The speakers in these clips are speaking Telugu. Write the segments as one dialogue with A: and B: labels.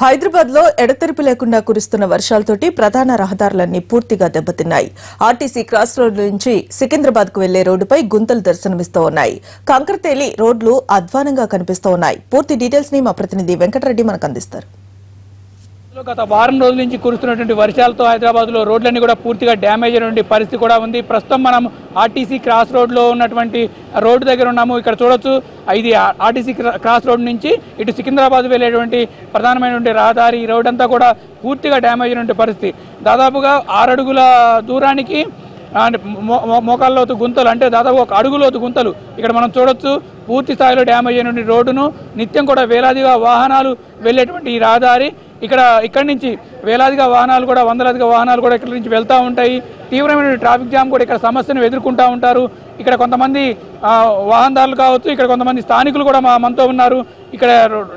A: హైదరాబాద్ లో ఎడతెరిపి లేకుండా కురుస్తున్న వర్షాలతోటి ప్రధాన రహదారులన్నీ పూర్తిగా దెబ్బతిన్నాయి. ఆర్టీసీ క్రాస్ రోడ్ నుంచి సికింద్రాబాద్ కు వెళ్లే రోడ్డుపై గుంతలు దర్శనమిస్తూ ఉన్నాయి. కంకర తేలి రోడ్లు అధ్వానంగా కనిపిస్తూ ఉన్నాయి. పూర్తి డీటెయిల్స్ ని మా ప్రతినిధి వెంకటరెడ్డి మనకు అందిస్తారు.
B: గత వారం రోజుల నుంచి కురుస్తున్నటువంటి వర్షాలతో హైదరాబాద్ లో రోడ్లన్నీ కూడా పూర్తిగా డ్యామేజ్ అయినటువంటి పరిస్థితి కూడా ఉంది. ప్రస్తుతం మనం ఆర్టీసీ క్రాస్ రోడ్ లో ఉన్నటువంటి రోడ్డు దగ్గర ఉన్నాము. ఇక్కడ చూడొచ్చు, ఇది ఆర్టీసీ క్రాస్ రోడ్ నుంచి ఇటు సికింద్రాబాద్ వెళ్ళేటువంటి ప్రధానమైనటువంటి రహదారి. ఈ రోడ్ అంతా కూడా పూర్తిగా డ్యామేజ్ అయినటువంటి పరిస్థితి. దాదాపుగా 6 అడుగుల దూరానికి మోకాళ్ళలోతు గుంతలు, అంటే దాదాపు 1 అడుగులోతు గుంతలు ఇక్కడ మనం చూడొచ్చు. పూర్తి స్థాయిలో డ్యామేజ్ అయినటువంటి రోడ్డును నిత్యం కూడా వేలాదిగా వాహనాలు వెళ్ళేటువంటి ఈ రహదారి. ఇక్కడి నుంచి వేలాదిగా వాహనాలు కూడా, వందలాదిగా వాహనాలు కూడా ఇక్కడి నుంచి వెళ్తూ ఉంటాయి. తీవ్రమైన ట్రాఫిక్ జామ్ కూడా ఇక్కడ సమస్యను ఎదుర్కొంటూ ఉంటారు. ఇక్కడ కొంతమంది వాహనదారులు కావచ్చు, ఇక్కడ కొంతమంది స్థానికులు కూడా మనతో ఉన్నారు. ఇక్కడ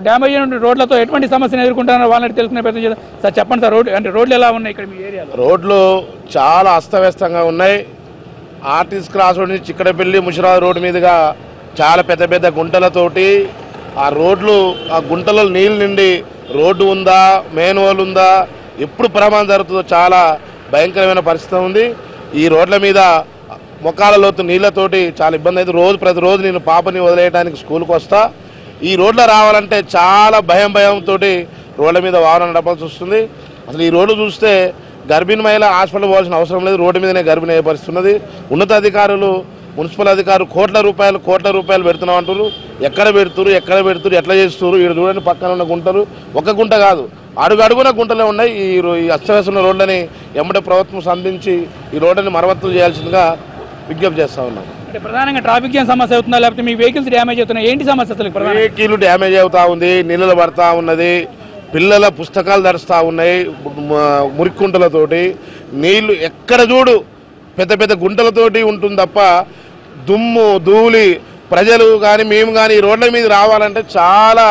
B: డ్యామేజ్ అయిన రోడ్లతో ఎటువంటి సమస్యను ఎదుర్కొంటున్నారో వాళ్ళని తెలుసుకునే ప్రయత్నం చేద్దాం. సార్ చెప్పండి సార్, రోడ్లు ఎలా ఉన్నాయి ఇక్కడ మీ ఏరియాలో?
C: రోడ్లు చాలా అస్తవ్యస్తంగా ఉన్నాయి. ఆర్టీసీ క్రాస్ రోడ్ నుంచి చిక్కడపల్లి ముషిరాబాద్ రోడ్డు మీదుగా చాలా పెద్ద పెద్ద గుంటలతోటి ఆ రోడ్లు, ఆ గుంటలో నీళ్ళు నిండి రోడ్డు ఉందా, మేన్హోల్ ఉందా, ఎప్పుడు ప్రమాదం జరుగుతుందో చాలా భయంకరమైన పరిస్థితి ఉంది. ఈ రోడ్ల మీద మొక్కాల లోతు నీళ్లతోటి చాలా ఇబ్బంది అయితే ప్రతిరోజు నేను పాపని వదిలేయడానికి స్కూల్కి వస్తా. ఈ రోడ్లో రావాలంటే చాలా భయంతో రోడ్ల మీద వాహనం నడపాల్సి వస్తుంది. అసలు ఈ రోడ్డు చూస్తే గర్భిణీ మహిళ హాస్పిటల్ పోవాల్సిన అవసరం లేదు, రోడ్డు మీదనే గర్భిణీ అయ్యే పరిస్థితి ఉన్నది. ఉన్నతాధికారులు, మున్సిపల్ అధికారులు కోట్ల రూపాయలు పెడుతున్నాం అంటారు. ఎక్కడ పెడుతురు, ఎట్లా చేస్తున్నారు? ఇక్కడ చూడండి, పక్కన ఉన్న గుంటలు ఒక గుంట కాదు, అడుగడుగున గుంటలే ఉన్నాయి. ఈ అస్తవ్యస్త రోడ్లని ఎమ్మటే ప్రభుత్వం సంధించి ఈ రోడ్లని మరమ్మతులు చేయాల్సిందిగా విజ్ఞప్తి చేస్తా ఉన్నాం.
B: అంటే ప్రధానంగా ట్రాఫిక్ జామ్ సమస్య అవుతుందా, లేకపోతే మీ వెహికల్స్ డ్యామేజ్ అవుతున్నాయి? ఏంటి సమస్య అసలు?
C: వెహికల్ డ్యామేజ్ అవుతా ఉంది, నీళ్ళలు పడతా ఉన్నది, పిల్లల పుస్తకాలు తడుస్తూ ఉన్నాయి మురిక్కుంటలతోటి. నీళ్లు ఎక్కడ చూడు పెద్ద పెద్ద గుంటలతోటి ఉంటుంది తప్ప దుమ్ము ధూళి. ప్రజలు కానీ మేము కానీ ఈ రోడ్ల మీద రావాలంటే చాలా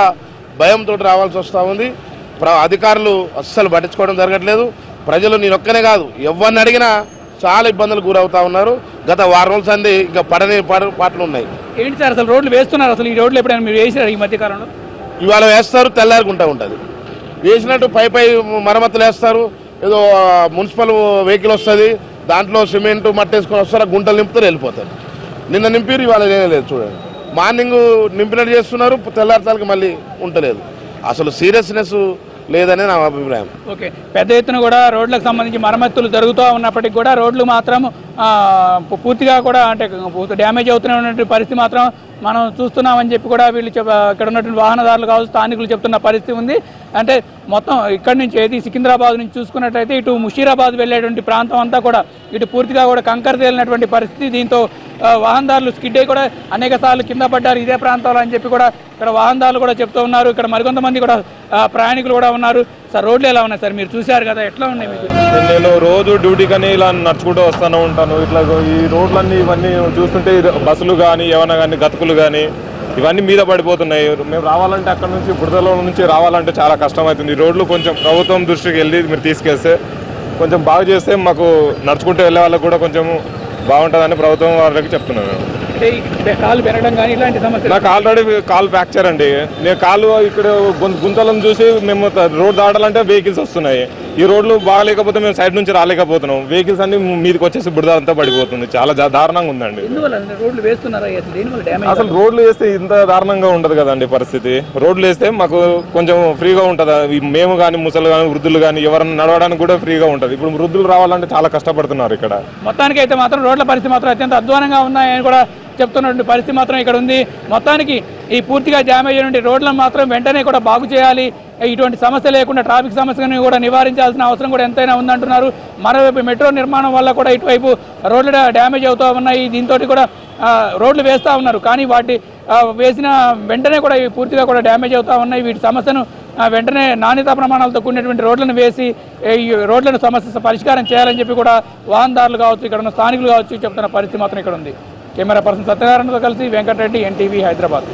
C: భయంతో రావాల్సి వస్తూ ఉంది. అధికారులు అస్సలు పట్టించుకోవడం జరగట్లేదు. ప్రజలు నేను ఒక్కనే కాదు, ఎవరిని అడిగినా చాలా ఇబ్బందులు గురవుతా ఉన్నారు. గత 6 రోజుల సంది ఇంకా పడని పాటలు ఉన్నాయి.
B: ఏంటి సార్ అసలు రోడ్లు వేస్తున్నారు? అసలు ఈ రోడ్లు ఎప్పుడైనా మీరు వేసారు ఈ మధ్యకాలంలో?
C: ఇవాళ వేస్తారు, తెల్లారుకుంటా ఉంటుంది. వేసినట్టు పై మరమ్మతులు వేస్తారు. ఏదో మున్సిపల్ వెహికల్ వస్తుంది, దాంట్లో సిమెంట్ మట్టి వేసుకొని వస్తారు, గుంటలు నింపుతారు, వెళ్ళిపోతారు. నిన్న నింపిరు, ఇవాళ లేదు. చూడండి, మార్నింగ్ నింపినట్టు చేస్తున్నారు, తెల్లారితాలకి మళ్ళీ ఉండలేదు. అసలు సీరియస్నెస్ లేదనే నా అభిప్రాయం.
B: ఓకే, పెద్ద ఎత్తున కూడా రోడ్లకు సంబంధించి మరమ్మతులు జరుగుతూ ఉన్నప్పటికీ కూడా రోడ్లు మాత్రం పూర్తిగా కూడా అంటే డ్యామేజ్ అవుతున్నటువంటి పరిస్థితి మాత్రం మనం చూస్తున్నామని చెప్పి కూడా వీళ్ళు ఇక్కడ ఉన్నటువంటి వాహనదారులు కావచ్చు, స్థానికులు చెప్తున్న పరిస్థితి ఉంది. అంటే మొత్తం ఇక్కడి నుంచి ఏది సికింద్రాబాద్ నుంచి చూసుకున్నట్లయితే ఇటు ముషీరాబాద్ వెళ్ళేటువంటి ప్రాంతం అంతా కూడా ఇటు పూర్తిగా కూడా కంకర తేలినటువంటి పరిస్థితి. దీంతో వాహనదారులు స్కిడ్ అయ్యి కూడా అనేక సార్లు కింద పడ్డారు ఇదే ప్రాంతంలో అని చెప్పి కూడా ఇక్కడ వాహనదారులు కూడా చెప్తూ ఉన్నారు. ఇక్కడ మరికొంతమంది కూడా ప్రయాణికులు కూడా ఉన్నారు. సార్ రోడ్లు ఎలా ఉన్నాయి సార్? మీరు చూశారు కదా, ఎట్లా ఉన్నాయి మీకు?
D: నేను రోజు డ్యూటీకని ఇలా నడుచుకుంటూ వస్తూనే ఉంటాను. ఇట్లా ఈ రోడ్లన్నీ ఇవన్నీ చూస్తుంటే బస్సులు కానీ ఏమైనా కానీ గతుకులు కానీ ఇవన్నీ మీద పడిపోతున్నాయి. మేము రావాలంటే అక్కడ నుంచి బురదలో నుంచి రావాలంటే చాలా కష్టమవుతుంది. ఈ రోడ్లు కొంచెం ప్రభుత్వం దృష్టికి వెళ్ళి మీరు తీసుకెళ్తే కొంచెం బాగు చేస్తే మాకు నడుచుకుంటూ వెళ్ళే వాళ్ళకి కూడా కొంచెం బాగుంటుందని ప్రభుత్వం వాళ్ళకి చెప్తున్నాను.
B: కాలు పెరగడం కానీ ఇలాంటి సమస్య?
D: నాకు ఆల్రెడీ కాలు ఫ్రాక్చర్ అండి. నేను కాలు ఇక్కడ గుంతలను చూసి మేము రోడ్ దాటాలంటే వెహికల్స్ వస్తున్నాయి. ఈ రోడ్లు బాగాలేకపోతే మేము సైడ్ నుంచి రాలేకపోతున్నాం. వెహికల్స్ అన్ని మీదకి వచ్చేసి బురద అంతా పడిపోతుంది. చాలా దారుణంగా ఉందండి. అసలు రోడ్లు వేస్తే ఇంత దారుణంగా ఉండదు కదండి పరిస్థితి. రోడ్లు వేస్తే మాకు కొంచెం ఫ్రీగా ఉంటుంది. మేము కానీ ముసలు కానీ వృద్ధులు కానీ ఎవరైనా నడవడానికి కూడా ఫ్రీగా ఉంటుంది. ఇప్పుడు వృద్ధులు రావాలంటే చాలా కష్టపడుతున్నారు ఇక్కడ.
B: మొత్తానికి అయితే మాత్రం రోడ్ల పరిస్థితి మాత్రం అత్యంత అధ్వానంగా ఉన్నాయని కూడా చెప్తున్నటువంటి పరిస్థితి మాత్రం ఇక్కడ ఉంది. మొత్తానికి ఈ పూర్తిగా డ్యామేజ్ అయినటువంటి రోడ్లను మాత్రం వెంటనే కూడా బాగు చేయాలి. ఇటువంటి సమస్య లేకుండా ట్రాఫిక్ సమస్యను కూడా నివారించాల్సిన అవసరం కూడా ఎంతైనా ఉందంటున్నారు. మరోవైపు మెట్రో నిర్మాణం వల్ల కూడా ఇటువైపు రోడ్లు డ్యామేజ్ అవుతూ ఉన్నాయి. దీంతో కూడా రోడ్లు వేస్తూ ఉన్నారు, కానీ వాటి వేసిన వెంటనే కూడా పూర్తిగా కూడా డ్యామేజ్ అవుతూ ఉన్నాయి. వీటి సమస్యను వెంటనే నాణ్యతా ప్రమాణాలతో కూడినటువంటి రోడ్లను వేసి ఈ రోడ్లను సమస్య పరిష్కారం చేయాలని చెప్పి కూడా వాహనదారులు కావచ్చు, ఇక్కడ ఉన్న స్థానికులు కావచ్చు చెప్తున్న పరిస్థితి మాత్రం ఇక్కడ ఉంది. కెమెరా పర్సన్ సత్యనారాయణతో కలిసి వెంకటరెడ్డి, NTV, హైదరాబాద్.